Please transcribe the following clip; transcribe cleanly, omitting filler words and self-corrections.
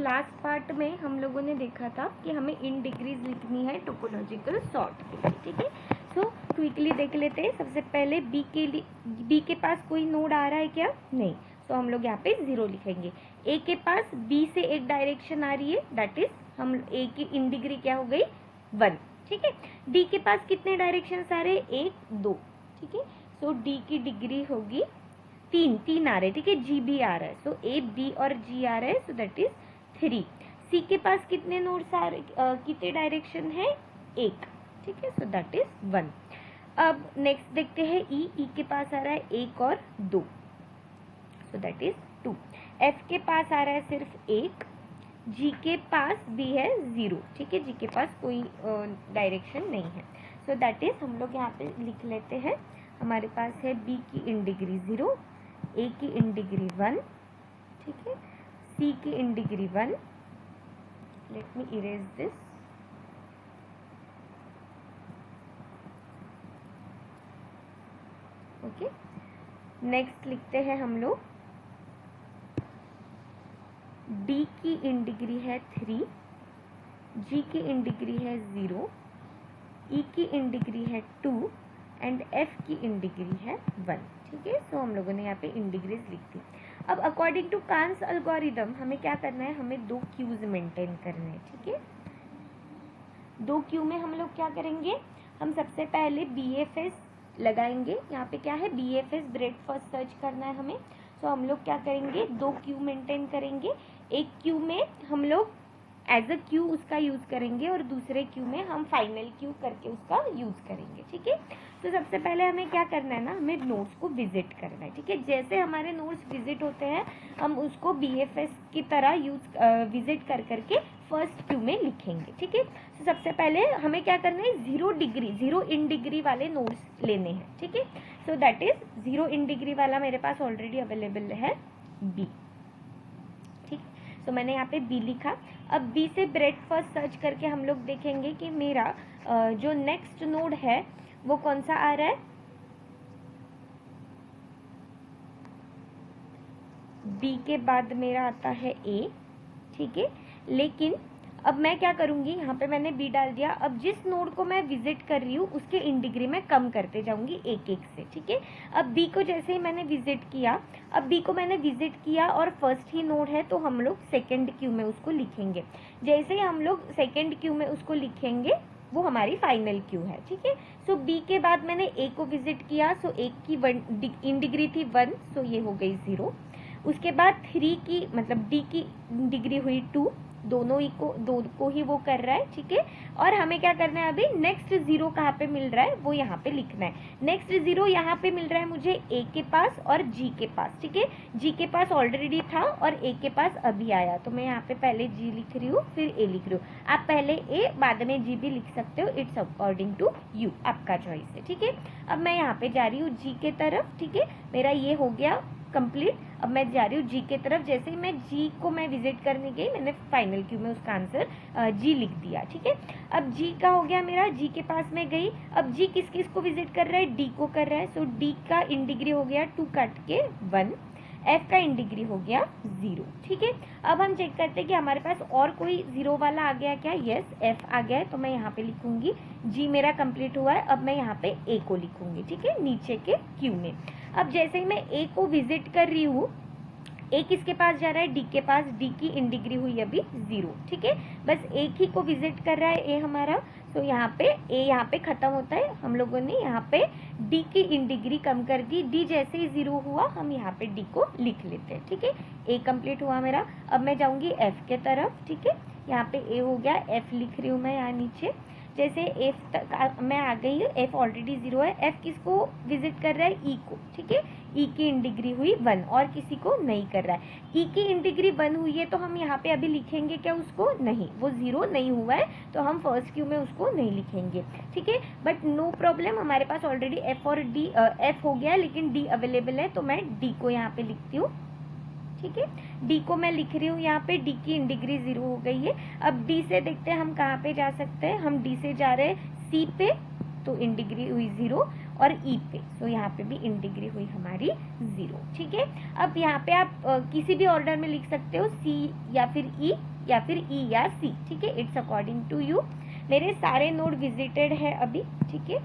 Last part में हम लोगों ने देखा था कि हमें इन डिग्रीज लिखनी है टोपोलॉजिकल सॉर्ट के लिए, ठीक है। सो क्विकली देख लेते हैं। सबसे पहले बी के पास कोई नोड आ रहा है क्या? नहीं, तो हम लोग यहाँ पे 0 लिखेंगे। ए के पास बी से एक डायरेक्शन आ रही है, दैट इज हम ए की इन डिग्री क्या हो गई? 1, ठीक है। डी के पास कितने डायरेक्शन आ रहे हैं? 1 2, ठीक है। सो डी की डिग्री होगी 3 आ रहे, ठीक है। जी भी आ रहा है, सो ए बी और जी आ रहे हैं, सो दैट इज 3। सी के पास कितने नोड्स आ रहे, कितने डायरेक्शन है? 1, ठीक है, सो दैट इज 1। अब नेक्स्ट देखते हैं ई के पास आ रहा है 1 और 2, सो दैट इज 2। एफ के पास आ रहा है सिर्फ 1, जी के पास भी है 0, ठीक है। जी के पास कोई डायरेक्शन नहीं है, सो दैट इज हम लोग यहाँ पे लिख लेते हैं। हमारे पास है बी की इन डिग्री 0, ए की इन डिग्री 1, ठीक है, सी की in degree 1। Let me erase this. Okay, next लिखते हैं हम लोग डी की इन डिग्री है 3, जी की इन डिग्री है 0, ई की इन डिग्री है 2 एंड एफ की इन डिग्री है 1, ठीक है। सो हम लोगों ने यहाँ पे इन डिग्रीज लिख दी। अब अकॉर्डिंग टू कान्स एल्गोरिदम हमें क्या करना है? हमें 2 क्यूज मेंटेन करने हैं, ठीक है। 2 क्यू में हम लोग क्या करेंगे? हम सबसे पहले BFS लगाएंगे। यहाँ पे क्या है? BFS ब्रेड फर्स्ट सर्च करना है हमें। सो हम लोग क्या करेंगे? 2 क्यू मेंटेन करेंगे। एक क्यू में हम लोग एज अ क्यू उसका यूज करेंगे और दूसरे क्यू में हम फाइनल क्यू करके उसका यूज करेंगे, ठीक है। तो सबसे पहले हमें क्या करना है ना, हमें नोड्स को विजिट करना है, ठीक है। जैसे हमारे नोड्स विजिट होते हैं हम उसको BFS की तरह यूज विजिट कर करके फर्स्ट क्यू में लिखेंगे, ठीक है। तो सबसे पहले हमें क्या करना है? 0 इन डिग्री वाले नोड्स लेने हैं, ठीक है। So that is 0 in degree वाला मेरे पास ऑलरेडी अवेलेबल है बी, ठीक। सो मैंने यहाँ पे बी लिखा। अब बी से ब्रेड फर्स्ट सर्च करके हम लोग देखेंगे कि मेरा जो नेक्स्ट नोड है वो कौन सा आ रहा है? बी के बाद मेरा आता है ए, ठीक है। लेकिन अब मैं क्या करूंगी? यहाँ पे मैंने बी डाल दिया। अब जिस नोड को मैं विजिट कर रही हूँ उसके इन डिग्री में कम करते जाऊंगी एक एक से, ठीक है। अब बी को जैसे ही मैंने विजिट किया, और फर्स्ट ही नोड है तो हम लोग सेकेंड क्यू में उसको लिखेंगे। जैसे ही हम लोग सेकेंड क्यू में उसको लिखेंगे वो हमारी फाइनल क्यू है, ठीक है। सो बी के बाद मैंने ए को विजिट किया, सो ए की इन डिग्री थी 1, सो ये हो गई 0। उसके बाद 3 की मतलब डी की डिग्री हुई 2, दो को ही वो कर रहा है, ठीक है। और हमें क्या करना है? अभी नेक्स्ट 0 कहाँ पे मिल रहा है वो यहाँ पे लिखना है। नेक्स्ट 0 यहाँ पे मिल रहा है मुझे ए के पास और जी के पास, ठीक है। जी के पास ऑलरेडी था और ए के पास अभी आया, तो मैं यहाँ पे पहले जी लिख रही हूँ फिर ए लिख रही हूँ। आप पहले ए बाद में जी भी लिख सकते हो, इट्स अकॉर्डिंग टू यू, आपका चॉइस है, ठीक है। अब मैं यहाँ पे जा रही हूँ जी के तरफ, ठीक है। मेरा ये हो गया कंप्लीट। अब मैं जा रही हूँ जी के तरफ। जैसे ही मैं जी को मैं विजिट करने गई, मैंने फाइनल क्यू में उसका आंसर जी लिख दिया, ठीक है। अब जी का हो गया मेरा, जी के पास मैं गई। अब जी किस किस को विजिट कर रहा है? डी को कर रहा है, सो डी का इन डिग्री हो गया 2 काट के 1, एफ का इन डिग्री हो गया 0, ठीक है। अब हम चेक करते हैं कि हमारे पास और कोई 0 वाला आ गया क्या? यस, एफ आ गया है, तो मैं यहाँ पे लिखूंगी। जी मेरा कंप्लीट हुआ है। अब मैं यहाँ पे ए को लिखूंगी, ठीक है, नीचे के क्यू में। अब जैसे ही मैं ए को विजिट कर रही हूँ, ए किसके पास जा रहा है? डी के पास। डी की इन डिग्री हुई अभी 0, ठीक है। बस एक ही को विजिट कर रहा है ए हमारा, तो यहाँ पे ए यहाँ पे खत्म होता है। हम लोगों ने यहाँ पे डी की इन डिग्री कम कर दी। डी जैसे ही 0 हुआ हम यहाँ पे डी को लिख लेते हैं, ठीक है। ए कंप्लीट हुआ मेरा। अब मैं जाऊंगी एफ के तरफ, ठीक है। यहाँ पे ए हो गया, एफ लिख रही हूँ मैं यहाँ नीचे। जैसे एफ तक मैं आ गई हूँ, एफ ऑलरेडी 0 है। एफ किसको विजिट कर रहा है? ई को, ठीक है। ई की इन डिग्री हुई 1 और किसी को नहीं कर रहा है। ई की इन डिग्री 1 हुई है तो हम यहाँ पे अभी लिखेंगे क्या उसको? नहीं, वो 0 नहीं हुआ है तो हम फर्स्ट क्यू में उसको नहीं लिखेंगे, ठीक है। बट नो प्रॉब्लम, हमारे पास ऑलरेडी एफ और डी, एफ हो गया है लेकिन डी अवेलेबल है, तो मैं डी को यहाँ पे लिखती हूँ, ठीक है। डी को मैं लिख रही हूँ यहाँ पे, डी की इन डिग्री 0 हो गई है। अब डी से देखते हैं हम कहाँ पे जा सकते हैं। हम डी से जा रहे हैं सी पे, तो इन डिग्री हुई 0, और ई पे, तो यहाँ पे भी इन डिग्री हुई हमारी 0, ठीक है। अब यहाँ पे आप किसी भी ऑर्डर में लिख सकते हो, सी या फिर ई, या फिर ई या सी, ठीक है, इट्स अकॉर्डिंग टू यू। मेरे सारे नोड विजिटेड है अभी, ठीक है।